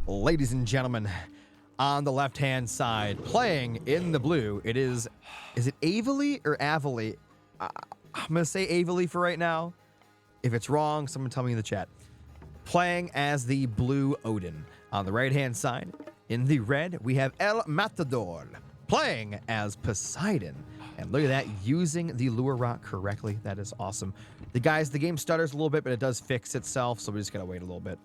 ladies and gentlemen, on the left-hand side, playing in the blue, is it Avely or Avely? I'm going to say Avely for right now. If it's wrong, someone tell me in the chat. Playing as the blue Odin. On the right-hand side, in the red, we have ElMatador, playing as Poseidon. And look at that, using the lure rock correctly. That is awesome. The game stutters a little bit, but it does fix itself, so we just gotta wait a little bit.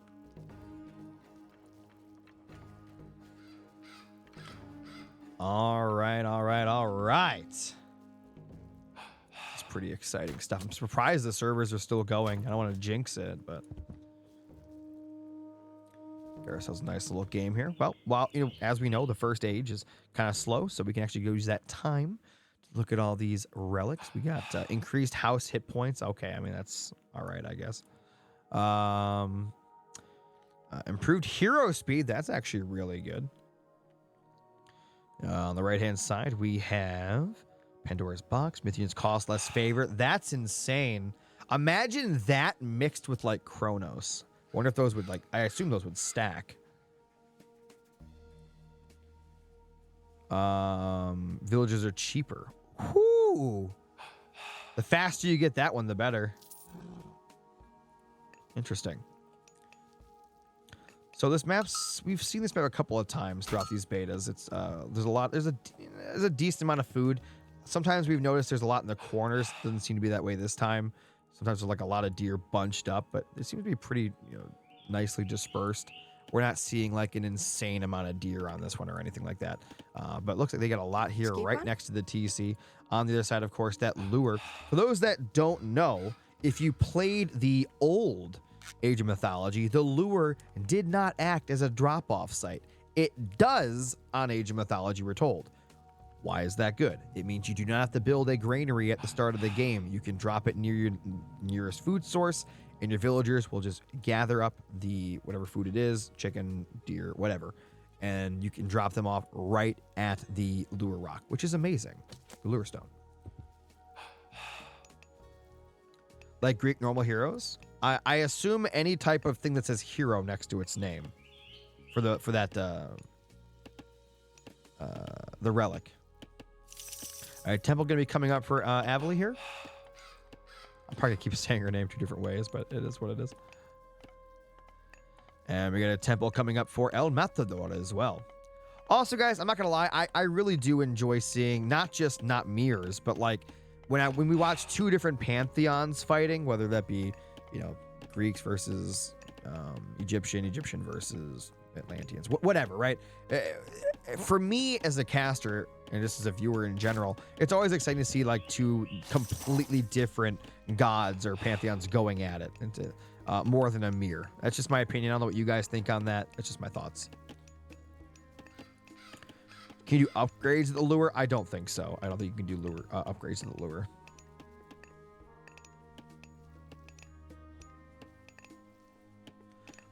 All right. It's pretty exciting stuff. I'm surprised the servers are still going. I don't want to jinx it, but get ourselves a nice little game here. Well, as we know, the first age is kind of slow, so we can actually go use that time to look at all these relics. We got increased house hit points. Okay, I mean, that's all right, I guess. Improved hero speed. That's actually really good. On the right-hand side, we have Pandora's Box. Mythians cost less favor. That's insane. Imagine that mixed with, like, Chronos. I wonder if those would, like, I assume those would stack. Villages are cheaper. Whoo! The faster you get that one, the better. Interesting. So this map's, we've seen this map a couple of times throughout these betas. It's there's a decent amount of food. Sometimes we've noticed there's a lot in the corners. Doesn't seem to be that way this time. Sometimes there's like a lot of deer bunched up, but it seems to be pretty, nicely dispersed. We're not seeing like an insane amount of deer on this one or anything like that. But it looks like they got a lot here right next to the TC. On the other side, of course, that lure. For those that don't know, if you played the old Age of Mythology, the lure did not act as a drop-off site. It does on Age of Mythology Retold. Why is that good? It means you do not have to build a granary at the start of the game. You can drop it near your nearest food source, and your villagers will just gather up the whatever food it is, chicken, deer, whatever, and you can drop them off right at the lure rock, which is amazing. The lure stone. Like Greek normal heroes, I assume any type of thing that says hero next to its name for the relic. All right, temple gonna be coming up for Avely here. I'm probably gonna keep saying her name two different ways, but it is what it is. And we got a temple coming up for ElMatador as well. Also, guys, I'm not gonna lie, I really do enjoy seeing not mirrors, but like when we watch two different pantheons fighting, whether that be Greeks versus Egyptian versus Atlanteans, whatever, right? For me as a caster and just as a viewer in general, it's always exciting to see like two completely different gods or pantheons going at it into more than a mirror. That's just my opinion. I don't know what you guys think on that. That's just my thoughts. Can you do upgrades to the lure? I don't think so. I don't think you can do lure upgrades to the lure.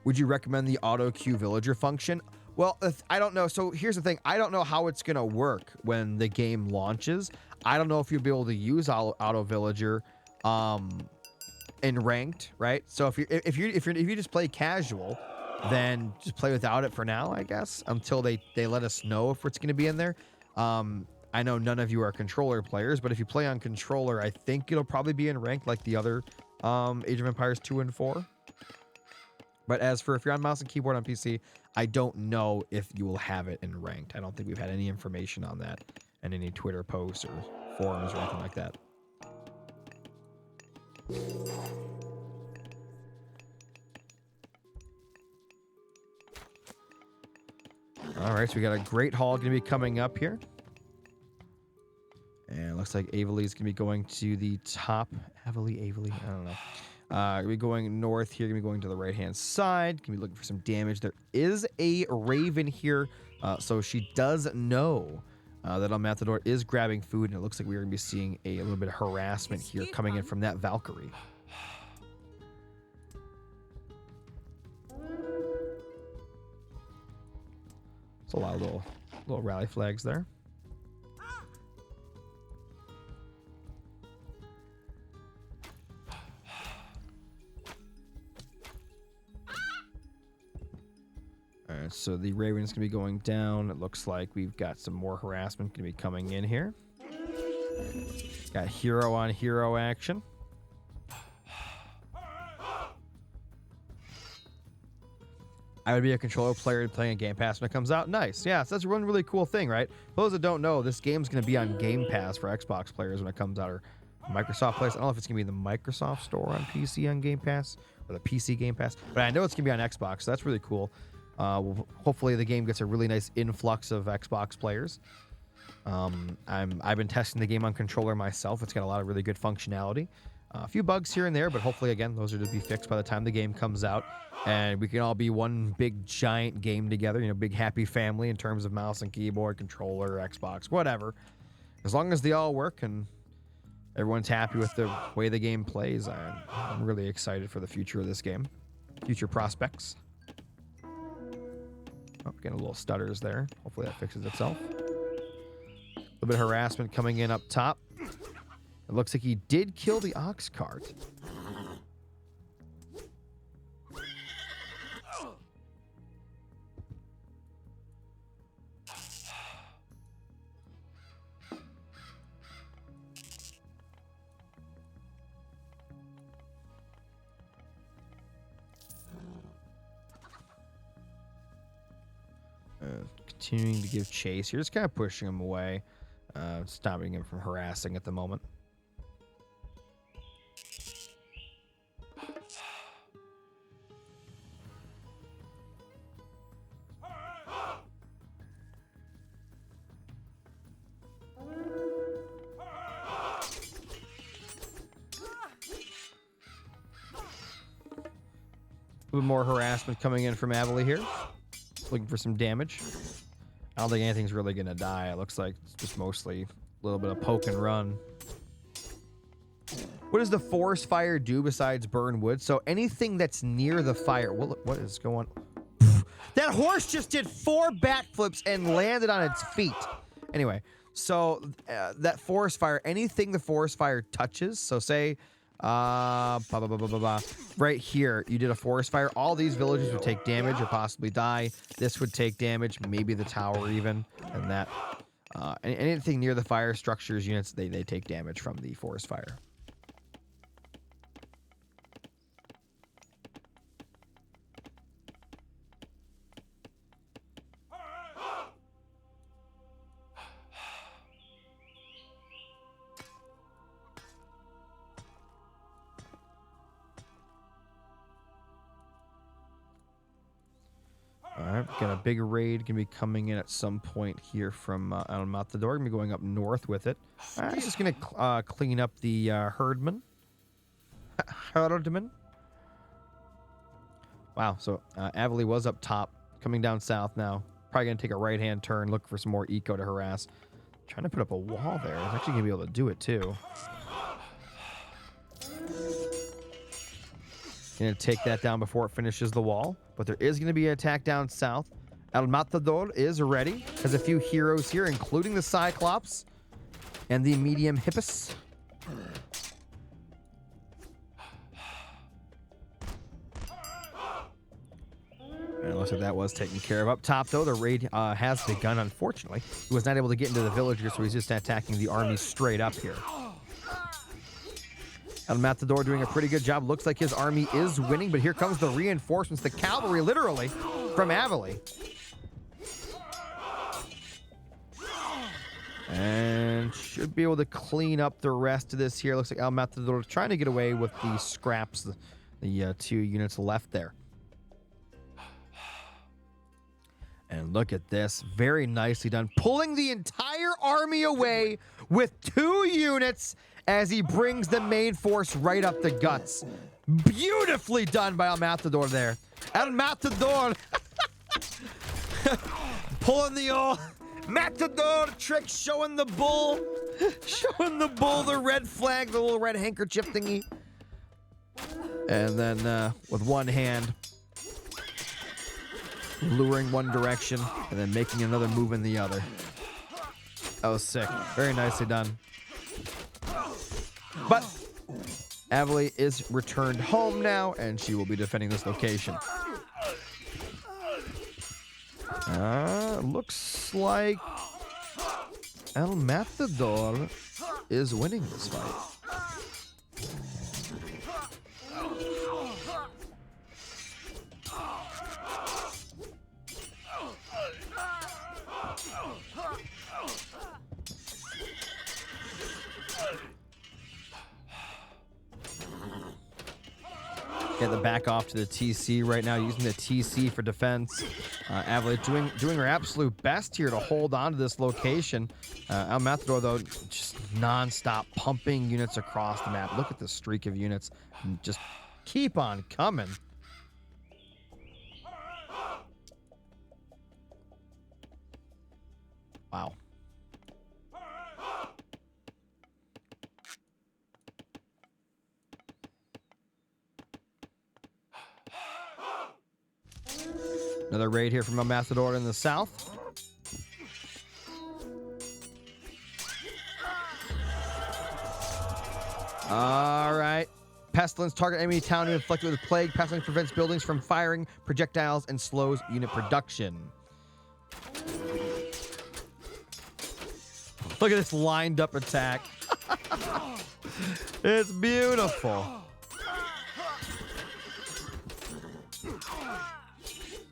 Would you recommend the auto queue villager function? Well, I don't know. So here's the thing. I don't know how it's going to work when the game launches. I don't know if you'll be able to use auto villager in ranked, right? So if you just play casual, then just play without it for now, I guess, until they let us know if it's going to be in there. I know none of you are controller players, but if you play on controller, I think it'll probably be in ranked like the other Age of Empires 2 and 4. But as for if you're on mouse and keyboard on PC, I don't know if you will have it in ranked. I don't think we've had any information on that in any Twitter posts or forums or anything like that. All right, so we got a great haul going to be coming up here. And it looks like Avely is going to be going to the top. Avely, I don't know. Gonna be going north here, gonna be going to the right-hand side, gonna be looking for some damage. There is a raven here, so she does know that ElMatador is grabbing food, and it looks like we're gonna be seeing a little bit of harassment here coming in from that Valkyrie. So a lot of little rally flags there. Alright, so the Raven's gonna be going down. It looks like we've got some more harassment gonna be coming in here. Got hero on hero action. I would be a controller player playing a Game Pass when it comes out. Nice. Yeah, so that's one really cool thing, right? For those that don't know, this game's going to be on Game Pass for Xbox players when it comes out, or Microsoft players. I don't know if it's going to be in the Microsoft store on PC on Game Pass, or the PC Game Pass, but I know it's going to be on Xbox, so that's really cool. Hopefully the game gets a really nice influx of Xbox players. I've been testing the game on controller myself. It's got a lot of really good functionality. A few bugs here and there, but hopefully, again, those are to be fixed by the time the game comes out. And we can all be one big, giant game together, you know, big, happy family in terms of mouse and keyboard, controller, Xbox, whatever. As long as they all work and everyone's happy with the way the game plays, I'm really excited for the future of this game. Future prospects. Oh, getting a little stutters there. Hopefully that fixes itself. A little bit of harassment coming in up top. It looks like he did kill the ox cart. Continuing to give chase. You're just kind of pushing him away, stopping him from harassing at the moment. A little more harassment coming in from Avely here. Looking for some damage. I don't think anything's really going to die. It looks like it's just mostly a little bit of poke and run. What does the forest fire do besides burn wood? So anything that's near the fire... What is going on? That horse just did 4 backflips and landed on its feet. Anyway, so that forest fire, anything the forest fire touches, so say... right here, you did a forest fire. All these villages would take damage or possibly die. This would take damage, maybe the tower even, and that. Anything near the fire structures units, they take damage from the forest fire. Alright, got a big raid gonna be coming in at some point here from ElMatador. Gonna be going up north with it. Just gonna clean up the herdman. Herdman. Wow, so Avely was up top, coming down south now. Probably gonna take a right-hand turn, look for some more eco to harass. Trying to put up a wall there. It's actually gonna be able to do it too. Gonna take that down before it finishes the wall, but there is gonna be an attack down south. ElMatador is ready. Has a few heroes here, including the Cyclops and the medium Hippus. And it looks like that was taken care of. Up top, though, the raid has begun, unfortunately. He was not able to get into the villagers, so he's just attacking the army straight up here. ElMatador doing a pretty good job. Looks like his army is winning, but here comes the reinforcements, the cavalry, literally, from Avely. And should be able to clean up the rest of this here. Looks like ElMatador trying to get away with the scraps, the 2 units left there. And look at this. Very nicely done. Pulling the entire army away with 2 units as he brings the main force right up the guts. Beautifully done by ElMatador there. ElMatador pulling the old Matador trick, showing the bull. Showing the bull the red flag, the little red handkerchief thingy. And then with one hand, luring one direction and then making another move in the other. That was sick. Very nicely done. But Avely is returned home now, and she will be defending this location. Looks like ElMatador is winning this fight. Get the back off to the TC right now, using the TC for defense. Avely doing her absolute best here to hold on to this location. ElMatador, though, just non-stop pumping units across the map. Look at the streak of units. And just keep on coming. Wow. Another raid here from ElMatador in the south. All right. Pestilence, target enemy town inflicted with plague. Pestilence prevents buildings from firing projectiles and slows unit production. Look at this lined up attack. It's beautiful.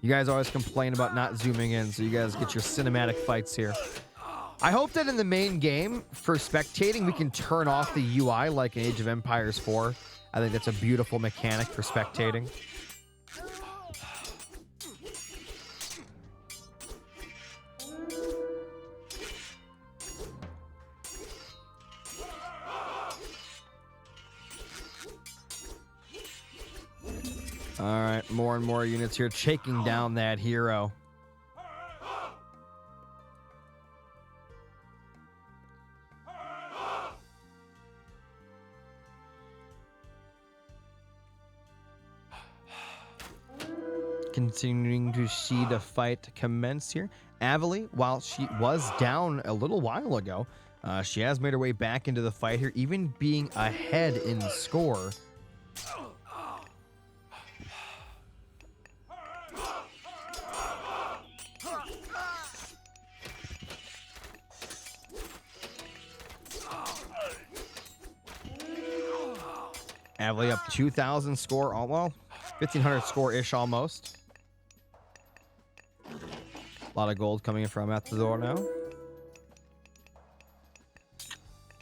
You guys always complain about not zooming in, so you guys get your cinematic fights here. I hope that in the main game, for spectating, we can turn off the UI like in Age of Empires 4. I think that's a beautiful mechanic for spectating. All right, more and more units here, shaking down that hero. Continuing to see the fight commence here. Avely, while she was down a little while ago, she has made her way back into the fight here, even being ahead in score. Avely up 2,000 score, well, 1,500 score-ish almost. A lot of gold coming in from ElMatador now.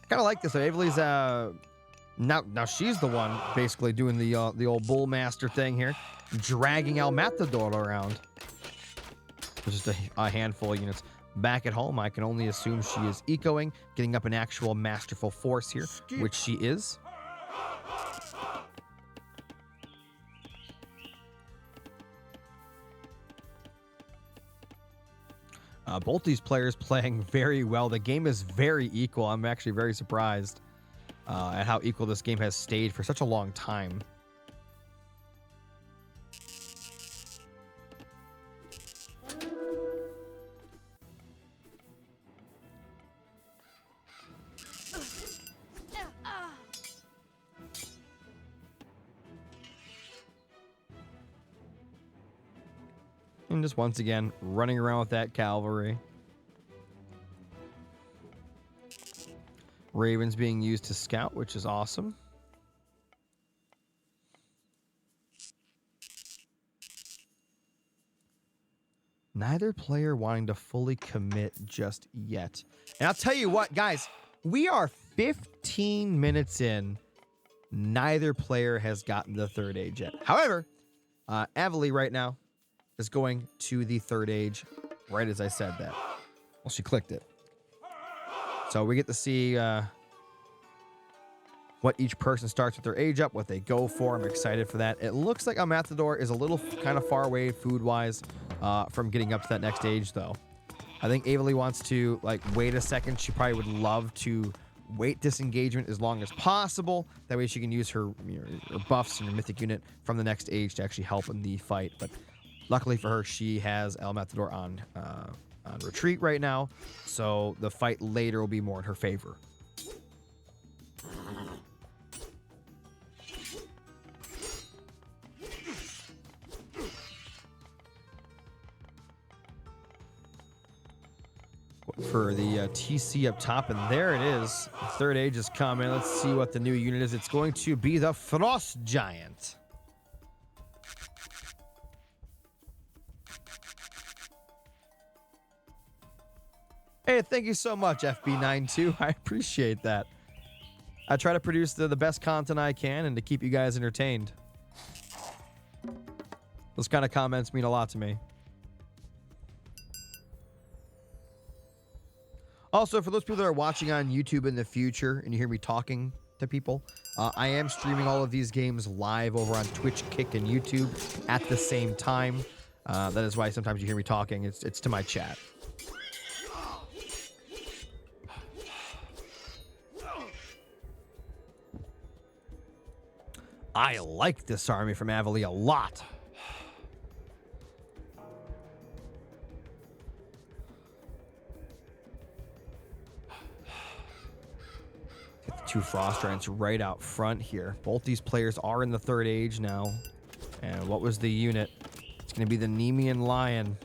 Kind of like this. Avely's now she's the one basically doing the old bullmaster thing here, dragging ElMatador around. Just a handful of units. Back at home, I can only assume she is ecoing, getting up an actual masterful force here, which she is. Both these players playing very well. The game is very equal. I'm actually very surprised at how equal this game has stayed for such a long time. And just once again, running around with that cavalry. Ravens being used to scout, which is awesome. Neither player wanting to fully commit just yet. And I'll tell you what, guys, we are 15 minutes in. Neither player has gotten the third age yet. However, Avely right now is going to the third age right as I said that. Well, she clicked it. So we get to see what each person starts with their age up, what they go for. I'm excited for that. It looks like ElMatador is a little kind of far away food-wise from getting up to that next age, though. I think Avely wants to, like, wait a second. She probably would love to wait disengagement as long as possible. That way she can use her, her buffs and her mythic unit from the next age to actually help in the fight. But luckily for her, she has ElMatador on retreat right now, so the fight later will be more in her favor. for the TC up top, and there it is. The third age is coming. Let's see what the new unit is. It's going to be the Frost Giant. Hey, thank you so much, FB92. I appreciate that. I try to produce the best content I can and to keep you guys entertained. Those kind of comments mean a lot to me. Also, for those people that are watching on YouTube in the future and you hear me talking to people, I am streaming all of these games live over on Twitch, Kick, and YouTube at the same time. That is why sometimes you hear me talking. It's to my chat. I like this army from Avely a lot. Get the two Frost Giants right out front here. Both these players are in the third age now. And what was the unit? It's going to be the Nemean Lion.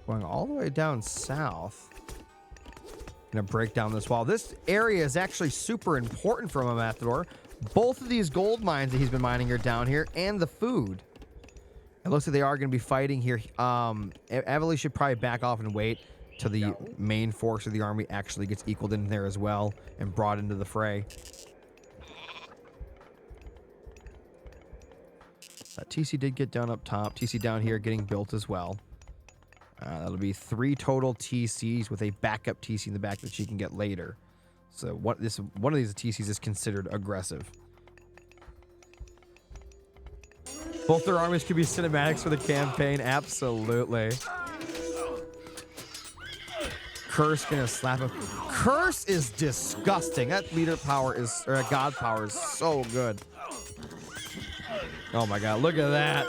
Going all the way down south. Gonna break down this wall. This area is actually super important for ElMatador. Both of these gold mines that he's been mining are down here, and the food. It looks like they are gonna be fighting here. Avely should probably back off and wait till the main force of the army actually gets equaled in there as well and brought into the fray. TC did get down up top. TC down here getting built as well. That'll be 3 total TCs with a backup TC in the back that she can get later. So one of these TCs is considered aggressive. Both their armies could be cinematics for the campaign. Absolutely. Curse gonna slap him. Curse is disgusting. That leader power is, or god power is so good. Oh my god, look at that.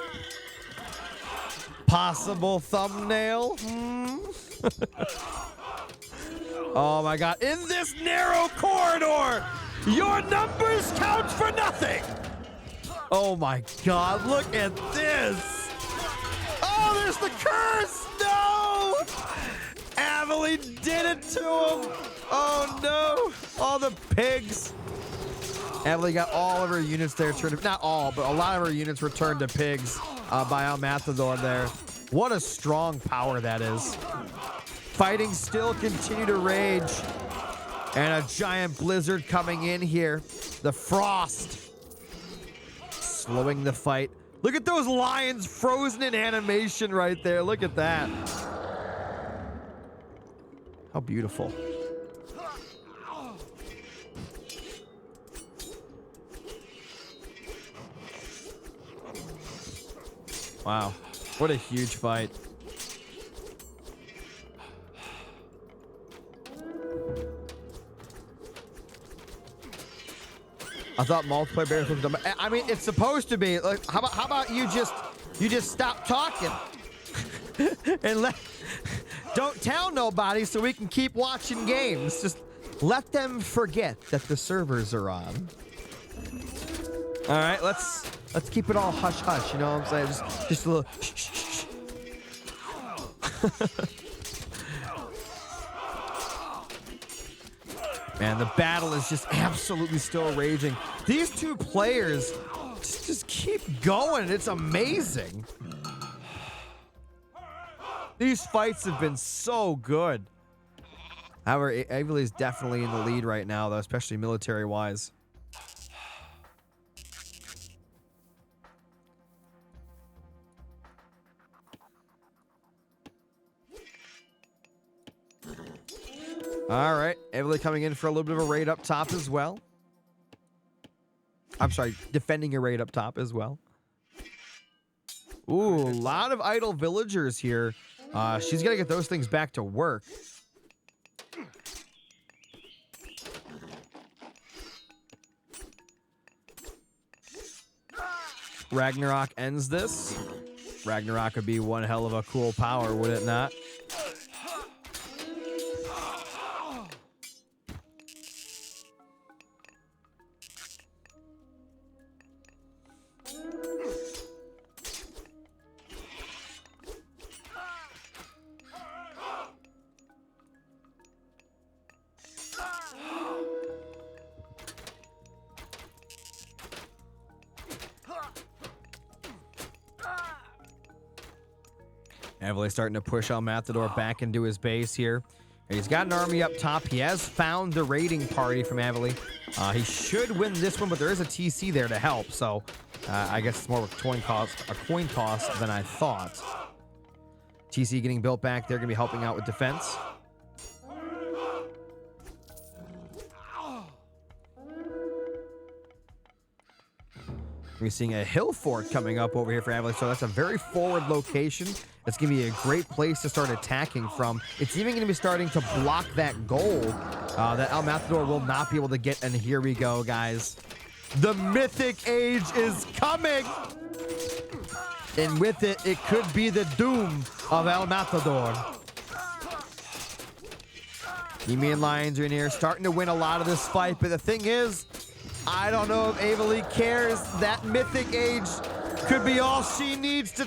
Possible thumbnail. Oh my god. In this narrow corridor, your numbers count for nothing. Oh my god, look at this. Oh, there's the curse. No. Avely did it to him. Oh no. All the pigs. Avely got all of her units there turned, not all, but a lot of her units were turned to pigs by ElMatador there. What a strong power that is. Fighting still continue to rage. And a giant blizzard coming in here. The frost. Slowing the fight. Look at those lions frozen in animation right there. Look at that. How beautiful. Wow, what a huge fight. I thought multiplayer bears was dumb. I mean, it's supposed to be. Like, how about you just stop talking and don't tell nobody so we can keep watching games. Just let them forget that the servers are on. All right, let's keep it all hush hush. You know what I'm saying? Just a little. Shh. Man, the battle is just absolutely still raging. These two players just keep going. It's amazing. These fights have been so good. However, Avely is definitely in the lead right now, though, especially military-wise. All right, Avely coming in for a little bit of a raid up top as well. I'm sorry, defending a raid up top as well. Ooh, a lot of idle villagers here. She's got to get those things back to work. Ragnarok ends this. Ragnarok would be one hell of a cool power, would it not? Avely starting to push ElMatador back into his base here. He's got an army up top. He has found the raiding party from Avely. He should win this one, but there is a TC there to help. So I guess it's more of a coin toss than I thought. TC getting built back. They're going to be helping out with defense. We're seeing a hill fort coming up over here for Avely, so that's a very forward location. It's going to be a great place to start attacking from. It's even going to be starting to block that gold that ElMatador will not be able to get. And here we go, guys. The Mythic Age is coming! And with it, it could be the doom of ElMatador. Nemean Lions are in here, starting to win a lot of this fight, but the thing is, I don't know if Avely cares. That Mythic Age could be all she needs to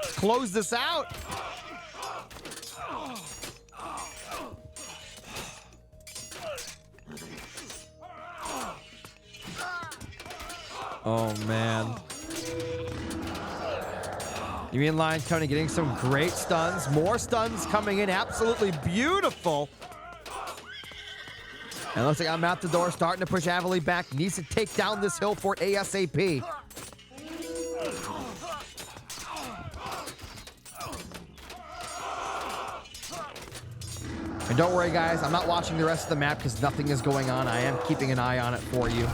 close this out. Oh, man. Nemean Lions coming and getting some great stuns. More stuns coming in. Absolutely beautiful. And it looks like ElMatador starting to push Avely back. Needs to take down this hill fort ASAP. And don't worry, guys. I'm not watching the rest of the map because nothing is going on. I am keeping an eye on it for you.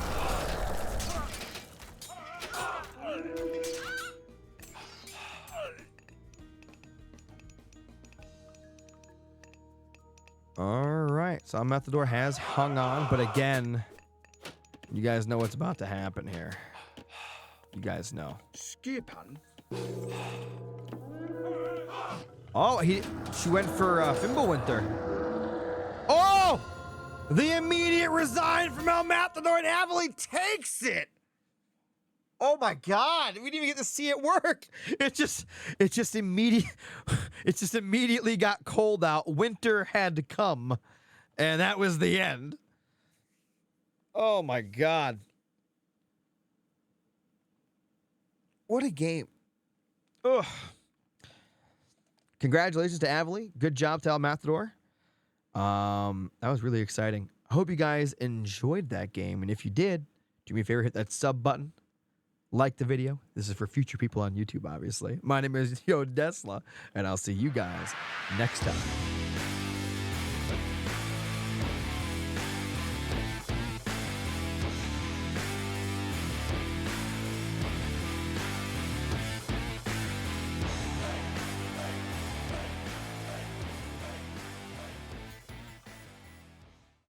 All right, so ElMatador has hung on, but again, you guys know what's about to happen here. You guys know. Skipan. Oh, she went for Fimbulwinter. Oh! The immediate resign from ElMatador, and Avely takes it. Oh my God, we didn't even get to see it work. It just immediately got cold out. Winter had to come, and that was the end. Oh my God. What a game. Ugh. Congratulations to Avely. Good job to ElMatador. That was really exciting. I hope you guys enjoyed that game, and if you did, do me a favor, hit that sub button. Like the video. This is for future people on YouTube, obviously. My name is Yo Desla, and I'll see you guys next time.